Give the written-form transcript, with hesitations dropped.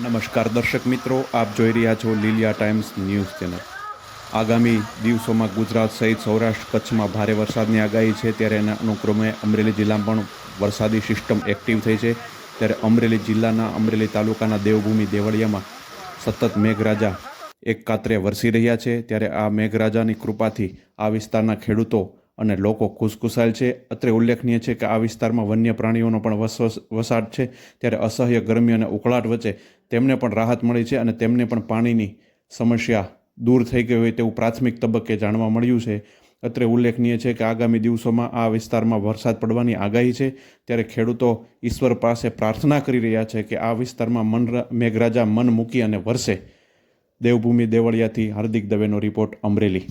નમસ્કાર દર્શક મિત્રો, આપ જોઈ રહ્યા છો લીલિયા ટાઈમ્સ ન્યૂઝ ચેનલ। આગામી દિવસોમાં ગુજરાત સહિત સૌરાષ્ટ્ર કચ્છમાં ભારે વરસાદની આગાહી છે, ત્યારે એના અનુક્રમે અમરેલી જિલ્લામાં પણ વરસાદી સિસ્ટમ એક્ટિવ થઈ છે। ત્યારે અમરેલી જિલ્લાના અમરેલી તાલુકાના દેવભૂમિ દેવળિયામાં સતત મેઘરાજા એક કાતરે વરસી રહ્યા છે। ત્યારે આ મેઘરાજાની કૃપાથી આ વિસ્તારના ખેડૂતો અને લોકો ખુશખુશાલ છે। અત્રે ઉલ્લેખનીય છે કે આ વિસ્તારમાં વન્ય પ્રાણીઓનો પણ વસાટ છે। ત્યારે અસહ્ય ગરમી અને ઉકળાટ વચ્ચે તેમને પણ રાહત મળી છે અને તેમને પણ પાણીની સમસ્યા દૂર થઈ ગઈ હોય તેવું પ્રાથમિક તબક્કે જાણવા મળ્યું છે। અત્રે ઉલ્લેખનીય છે કે આગામી દિવસોમાં આ વિસ્તારમાં વરસાદ પડવાની આગાહી છે। ત્યારે ખેડૂતો ઈશ્વર પાસે પ્રાર્થના કરી રહ્યા છે કે આ વિસ્તારમાં મેઘરાજા મન મૂકી અને વરસે। દેવભૂમિ દેવળિયાથી હાર્દિક દવેનો રિપોર્ટ, અમરેલી।